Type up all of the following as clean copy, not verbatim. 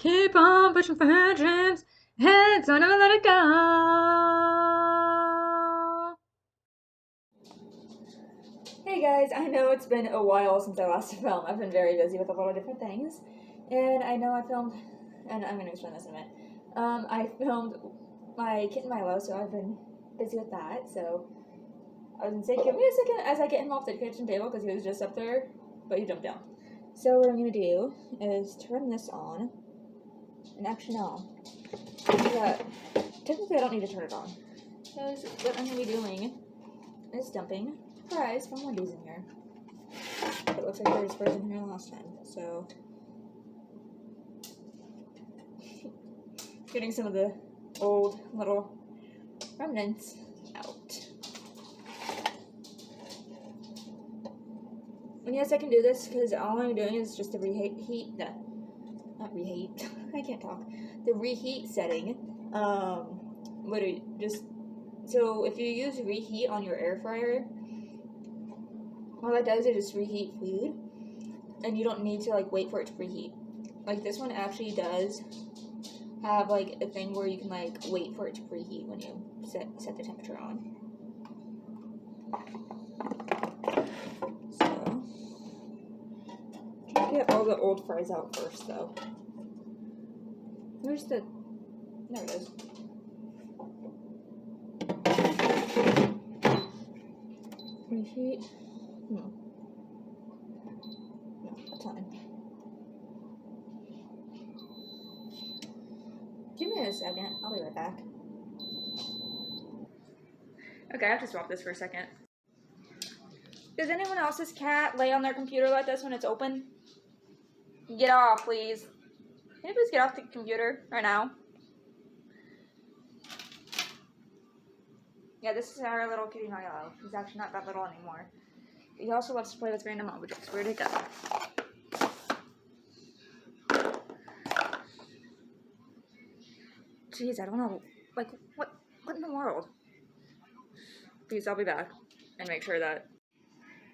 Keep on pushing for her dreams. Heads on, never let it go. Hey guys, I know it's been a while since I last filmed. I've been very busy with a lot of different things. And I know I filmed, and I'm going to explain this in a minute. I filmed my kitten Milo, so I've been busy with that. So I was going to say, give me a second as I get him off the kitchen table because he was just up there, but he jumped down. So what I'm going to do is turn this on. And actually, no. Technically, I don't need to turn it on. Because what I'm going to be doing is dumping fries from Wendy's in here. It looks like there's fries in here last time, so getting some of the old little remnants out. And yes, I can do this because all I'm doing is just the I can't talk. The reheat setting. So if you use reheat on your air fryer, all that does is just reheat food, and you don't need to like wait for it to preheat. Like this one actually does have like a thing where you can like wait for it to preheat when you set the temperature on. So try to get all the old fries out first though. There it is. Reheat. No, that's fine. Give me a second. I'll be right back. Okay, I have to swap this for a second. Does anyone else's cat lay on their computer like this when it's open? Get off, please. Can you please get off the computer right now? Yeah, this is our little kitty Milo. He's actually not that little anymore. He also loves to play with random objects. Where'd it go? Jeez, I don't know. Like, what in the world? Please, I'll be back and make sure that...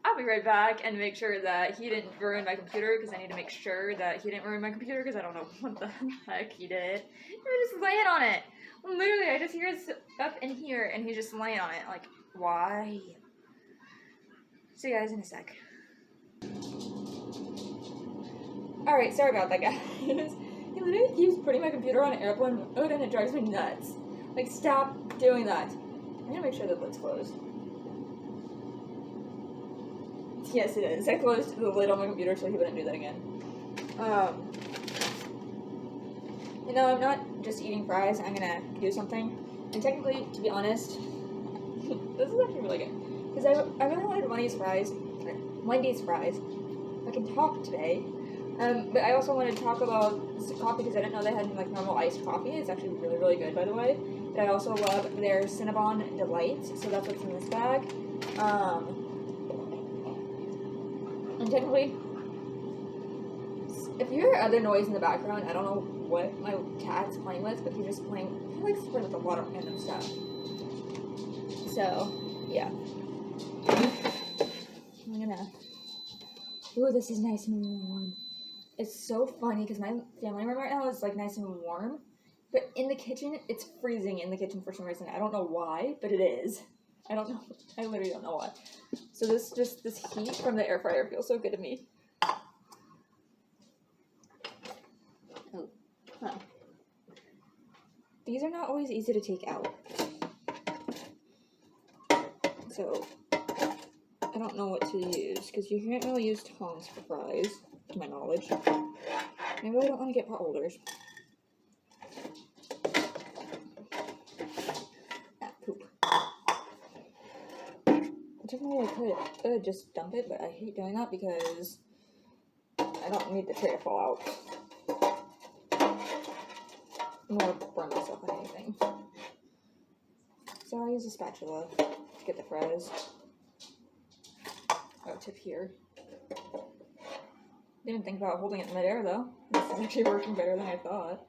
I'll be right back and make sure that he didn't ruin my computer, because I need to make sure that he didn't ruin my computer, because I don't know what the heck he did. He was just laying on it. Literally, I just hear his up in here, and he's just laying on it. Like, why? See you guys in a sec. Alright, sorry about that, guys. He literally keeps putting my computer on airplane mode, and it drives me nuts. Like, stop doing that. I'm gonna make sure the lid's closed. Yes, it is. I closed the lid on my computer so he wouldn't do that again. You know, I'm not just eating fries. I'm gonna do something. And technically, to be honest, this is actually really good. Because I really wanted Wendy's fries. I can talk today. But I also wanted to talk about coffee because I didn't know they had like normal iced coffee. It's actually really, really good, by the way. But I also love their Cinnabon Delights. So that's what's in this bag. And technically, if you hear other noise in the background, I don't know what my cat's playing with, but he likes to play with a lot of random stuff. So, yeah. I'm gonna... Ooh, this is nice and warm. It's so funny because my family room right now is like nice and warm, but in the kitchen, it's freezing in the kitchen for some reason. I don't know why, but it is. I don't know. I literally don't know why. So this heat from the air fryer feels so good to me. Oh, huh. These are not always easy to take out. So I don't know what to use because you can't really use tongs for fries, to my knowledge. I really don't want to get pot holders. Technically, I could just dump it, but I hate doing that because I don't need the tray to fall out. I'm gonna burn myself on anything. So I use a spatula to get the fries. Oh, tip here. Didn't think about holding it in midair though. This is actually working better than I thought.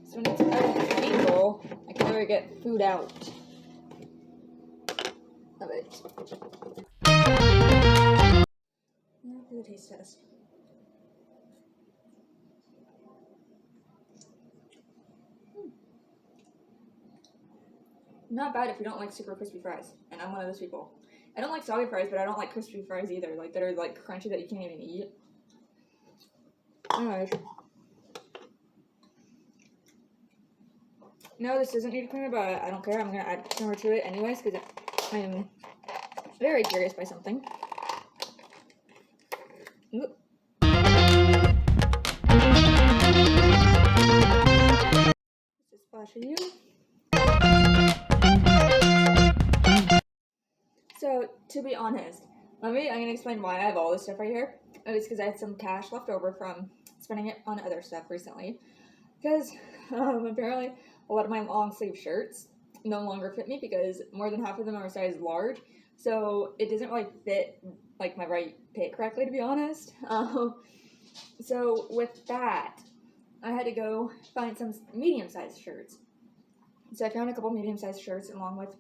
So when it's out of the table, I can never get food out of it. do the taste test. Not bad if you don't like super crispy fries, and I'm one of those people. I don't like soggy fries, but I don't like crispy fries either, like that are like crunchy that you can't even eat. Alright. No, this doesn't need creamer, but I don't care. I'm gonna add creamer to it anyways because I'm very curious by something. Ooh. Just a splash of you. So, to be honest, I'm gonna explain why I have all this stuff right here. It's because I had some cash left over from spending it on other stuff recently. Because apparently a lot of my long sleeve shirts no longer fit me because more than half of them are size large. So it doesn't really fit like my right fit correctly, to be honest. So with that, I had to go find some medium-sized shirts. So I found a couple medium-sized shirts along with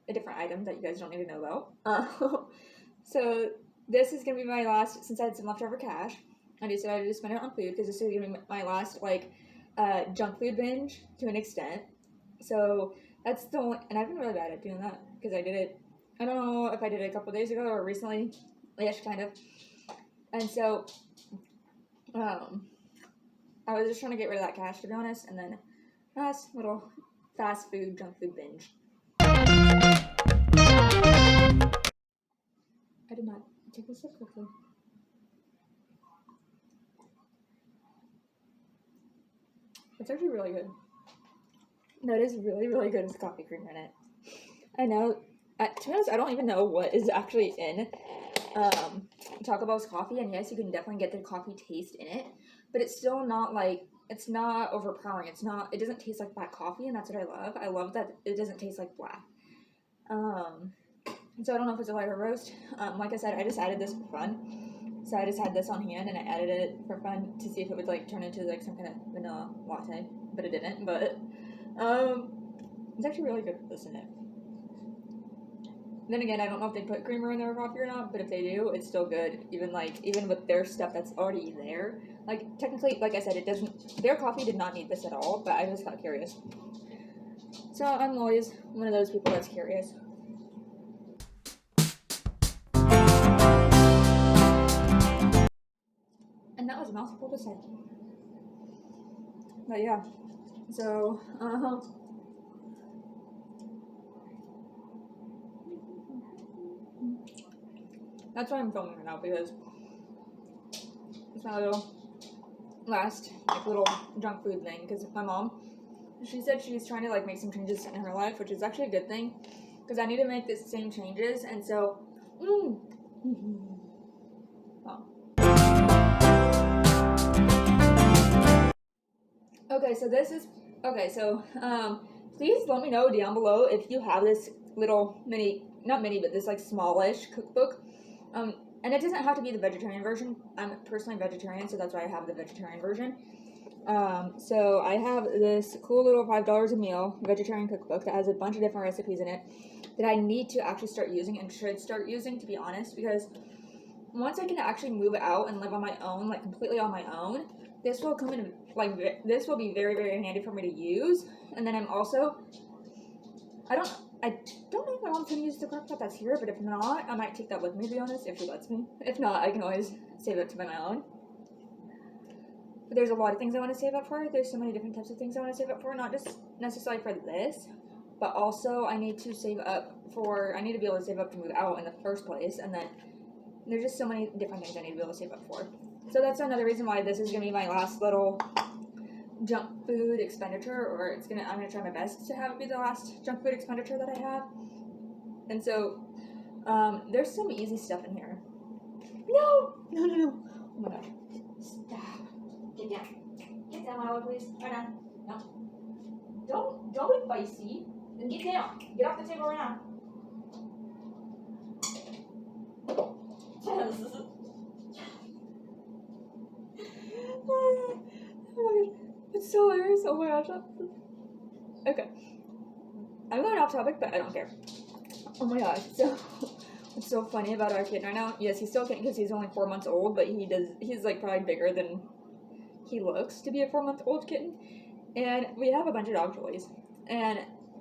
a different item that you guys don't need to know about. So this is gonna be my last, since I had some leftover cash. I decided to spend it on food because this is gonna be my last like junk food binge to an extent. So that's the only, and I've been really bad at doing that because I did it. I don't know if I did it a couple days ago or recently, ish kind of. And so, I was just trying to get rid of that cash, to be honest, and then last little fast food junk food binge. I did not take this up quickly. It's actually really good. No, it is really, really good with coffee creamer in it. I know, to be honest, I don't even know what is actually in Taco Bell's coffee, and yes, you can definitely get the coffee taste in it, but it's still not like, it's not overpowering. It doesn't taste like black coffee, and that's what I love. I love that it doesn't taste like black. So I don't know if it's a light or roast. Like I said, I just added this for fun. So I just had this on hand, and I added it for fun to see if it would like turn into like some kind of vanilla latte, but it didn't. But it's actually really good with this in it. Then again, I don't know if they put creamer in their coffee or not, but if they do, it's still good. Even with their stuff that's already there. Like technically, like I said, it doesn't. Their coffee did not need this at all, but I just got curious. So I'm always one of those people that's curious. And that was a mouthful to say. But yeah, so that's why I'm filming right now, because it's my last little junk food thing. Because my mom, she said she's trying to like make some changes in her life, which is actually a good thing, because I need to make the same changes. And so please let me know down below if you have this little not mini, but this like smallish cookbook. And it doesn't have to be the vegetarian version. I'm personally vegetarian, so that's why I have the vegetarian version. So I have this cool little $5 a meal vegetarian cookbook that has a bunch of different recipes in it that I need to actually start using and should start using, to be honest, because once I can actually move out and live on my own, like completely on my own, this will come in, like, this will be very, very handy for me to use. And then I'm also, I don't know if my mom's gonna use the crock pot that's here, but if not, I might take that with me, to be honest, if she lets me. If not, I can always save it to buy my own. But there's a lot of things I want to save up for. There's so many different types of things I want to save up for, not just necessarily for this, but also I need to be able to save up to move out in the first place, and then there's just so many different things I need to be able to save up for. So that's another reason why this is going to be my last little junk food expenditure, or I'm going to try my best to have it be the last junk food expenditure that I have. And so, there's some easy stuff in here. No! Oh my gosh. Stop. Get down. Get down, Milo, please. Right now. No. Don't be feisty. Then get down. Get off the table right now. Yes. Oh my god. It's so hilarious. Oh my gosh. Okay. I'm going off topic, but I don't care. Oh my gosh. So, It's so funny about our kid right now. Yes, he's still a kid because he's only 4 months old, but he's like probably bigger than he looks to be a 4-month-old kitten. And we have a bunch of dog toys. And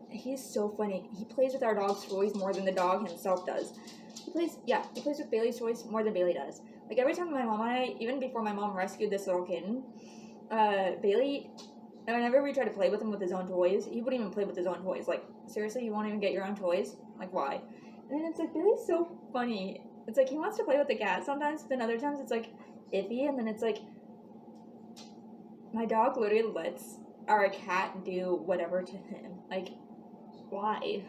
he's so funny. He plays with our dog's toys more than the dog himself does. He plays with Bailey's toys more than Bailey does. Like every time my mom and I, even before my mom rescued this little kitten, Bailey, whenever we try to play with him with his own toys, he wouldn't even play with his own toys. Like, seriously, you won't even get your own toys? Like, why? And then it's like, Bailey's so funny. It's like he wants to play with the cat sometimes, but then other times it's like iffy, and then it's like my dog literally lets our cat do whatever to him. Like, why?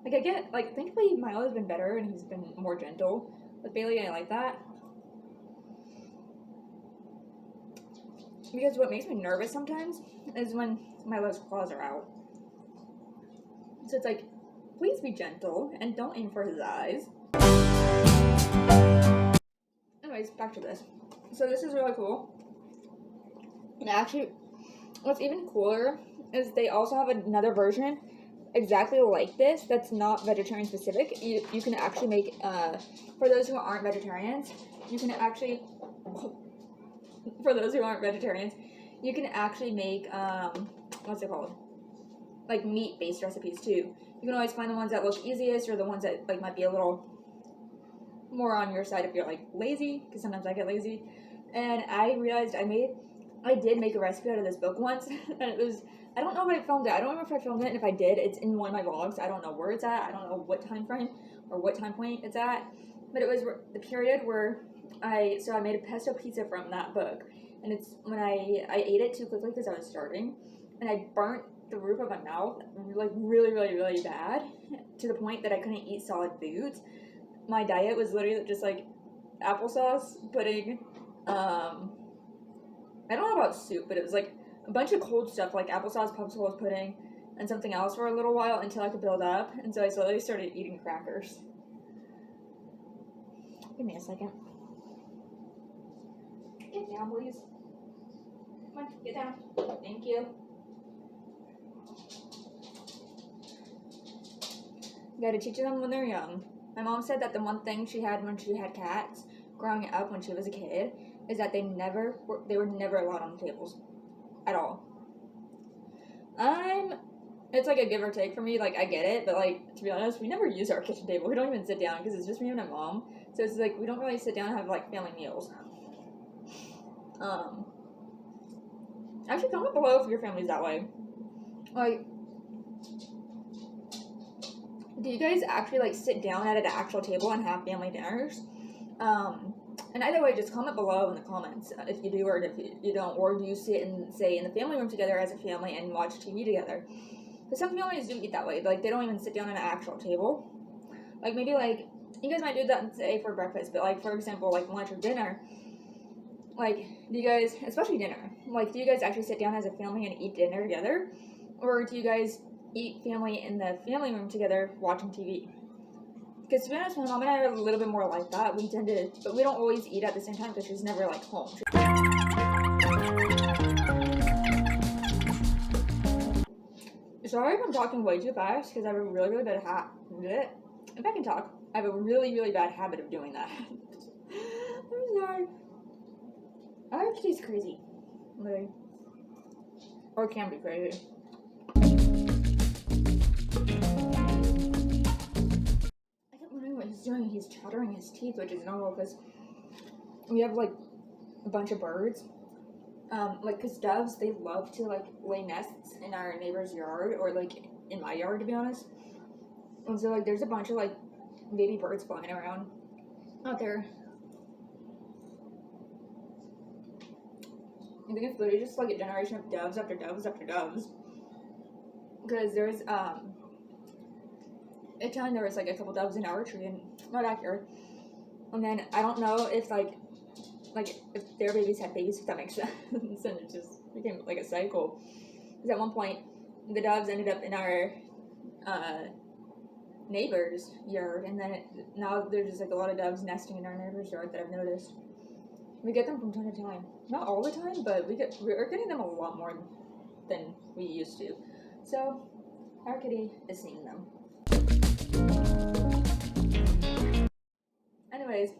Like, I get, like, thankfully Milo has been better and he's been more gentle with Bailey. I like that. Because what makes me nervous sometimes is when Milo's claws are out. So it's like, please be gentle and don't aim for his eyes. Anyways, back to this. So this is really cool. And actually, what's even cooler is they also have another version exactly like this that's not vegetarian specific. You can actually make, for those who aren't vegetarians, you can actually make, what's it called? Like meat-based recipes too. You can always find the ones that look easiest or the ones that like might be a little more on your side if you're like lazy, because sometimes I get lazy. And I realized I did make a recipe out of this book once, and it was, I don't know if I filmed it. I don't remember if I filmed it, and if I did, it's in one of my vlogs. I don't know where it's at. I don't know what time frame or what time point it's at, but it was the period where I made a pesto pizza from that book, and it's when I ate it too quickly because I was starving, and I burnt the roof of my mouth like really, really, really bad to the point that I couldn't eat solid foods. My diet was literally just like applesauce, pudding, I don't know about soup, but it was like a bunch of cold stuff like applesauce, popsicles, pudding, and something else for a little while until I could build up. And so I slowly started eating crackers. Give me a second. Get down, please. Come on, get down. Thank you. You gotta teach them when they're young. My mom said that the one thing she had when she had cats growing up when she was a kid is that they were never allowed on the tables at all. It's like a give or take for me. Like, I get it, but like, to be honest, we never use our kitchen table. We don't even sit down because it's just me and my mom. So it's like we don't really sit down and have like family meals. Actually, comment below if your family's that way. Like, do you guys actually like sit down at an actual table and have family dinners? And either way, just comment below in the comments if you do or if you don't, or do you sit and say in the family room together as a family and watch TV together? Because some families do eat that way. Like, they don't even sit down at an actual table. Like, maybe like you guys might do that say for breakfast, but like for example, like lunch or dinner. Like, do you guys, especially dinner, like do you guys actually sit down as a family and eat dinner together, or do you guys eat family in the family room together watching TV? Because to be honest, my mom and I are a little bit more like that. We tend to, but we don't always eat at the same time because she's never like home. Sorry if I'm talking way too fast because I have a really, really bad habit. If I can talk, I have a really, really bad habit of doing that. I'm sorry. Actually, it's crazy. Literally. Or it can be crazy. What he's doing, he's chattering his teeth, which is normal because we have like a bunch of birds, like because doves, they love to like lay nests in our neighbor's yard or like in my yard, to be honest. And so like there's a bunch of like baby birds flying around out there. I think it's literally just like a generation of doves after doves after doves, because there's a time there was like a couple doves in our tree and not accurate, and then I don't know if like if their babies had babies, if that makes sense. And it just became like a cycle, because at one point the doves ended up in our neighbor's yard, and then now there's just like a lot of doves nesting in our neighbor's yard that I've noticed. We get them from time to time, not all the time, but we're getting them a lot more than we used to. So our kitty is seeing them. Anyways,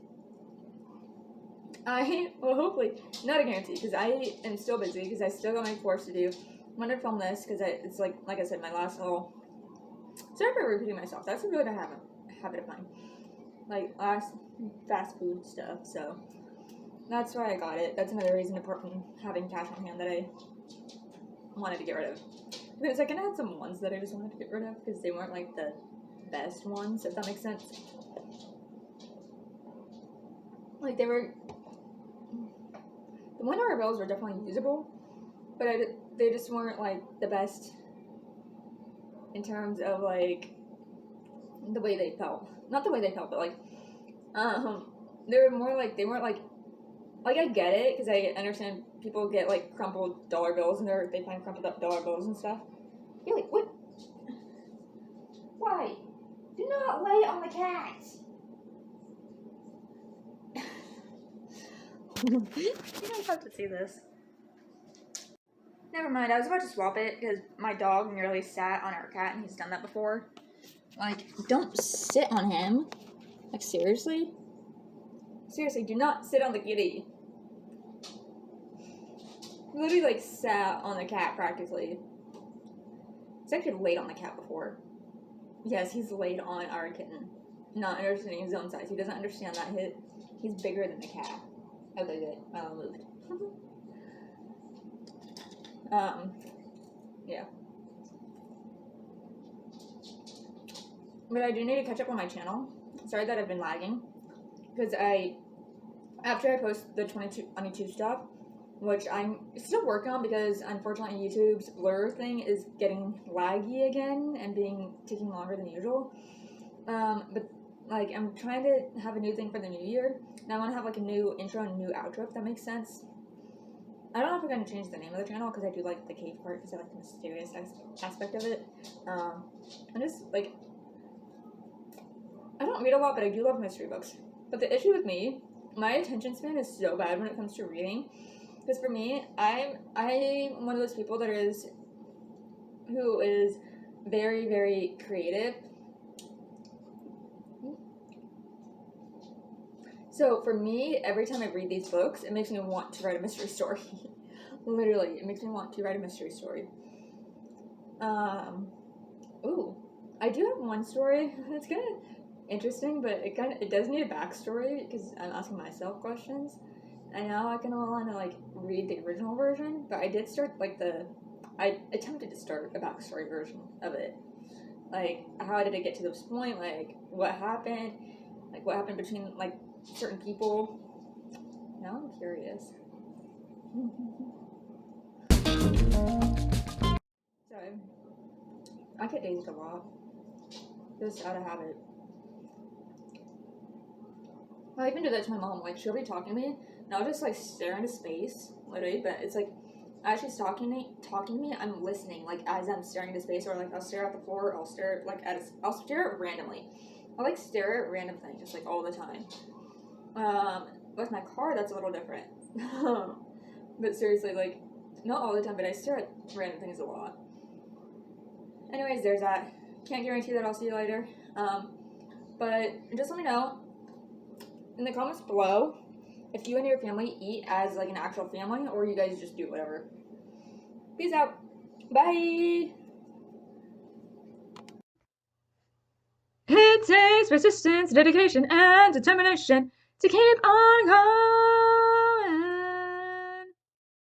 I will hopefully, not a guarantee, because I am still busy, because I still got my course to do. I'm gonna film this, because it's like I said, my last little, sorry for repeating myself, that's a good habit of mine, like last fast food stuff, so that's why I got it. That's another reason, apart from having cash on hand, that I wanted to get rid of. Because I kind of had some ones that I just wanted to get rid of, because they weren't like the best ones, if that makes sense. Like, they were, the $1 bills were definitely usable, but they just weren't like the best in terms of like the way they felt. Not the way they felt, but like they were more like, they weren't like I get it, because I understand people get like crumpled dollar bills and they find crumpled up dollar bills and stuff. You're like, what? Why? Do not lay on the cat. You don't have to see this. Never mind, I was about to swap it because my dog nearly sat on our cat and he's done that before. Like, don't sit on him. Like, seriously? Seriously, do not sit on the kitty. He literally, like, sat on the cat practically. He's actually laid on the cat before. Yes, he's laid on our kitten. Not understanding his own size. He doesn't understand that he's bigger than the cat. I believe it. My mom moved. Yeah. But I do need to catch up on my channel. Sorry that I've been lagging. Because after I post the 2022 stuff, which I'm still working on, because unfortunately YouTube's blur thing is getting laggy again and taking longer than usual. But like, I'm trying to have a new thing for the new year, and I want to have like a new intro and a new outro, if that makes sense. I don't know if I'm going to change the name of the channel, because I do like the cave part, because I like the mysterious aspect of it. I'm just like, I don't read a lot, but I do love mystery books. But the issue with me, my attention span is so bad when it comes to reading. Because for me, I'm one of those people who is very, very creative. So for me, every time I read these books, it makes me want to write a mystery story. Literally, it makes me want to write a mystery story. Ooh, I do have one story. It's kind of interesting, but it does need a backstory, because I'm asking myself questions. And now I kind of want to like read the original version, but I did start I attempted to start a backstory version of it. Like, how did it get to this point? Like, what happened? Like, what happened between like certain people? Now I'm curious. Sorry, I get dazed a lot, just out of habit. I even do that to my mom. Like, she'll be talking to me, and I'll just like stare into space, literally. But it's like, as she's talking to me, I'm listening. Like, as I'm staring into space, or like I'll stare at the floor, or I'll stare at randomly. I like stare at random things, just like all the time. With my car, that's a little different. But seriously, like, not all the time, but I stare at random things a lot. Anyways, there's that. Can't guarantee that I'll see you later. But just let me know in the comments below if you and your family eat as like an actual family, or you guys just do whatever. Peace out. Bye. It takes persistence, dedication, and determination to keep on going.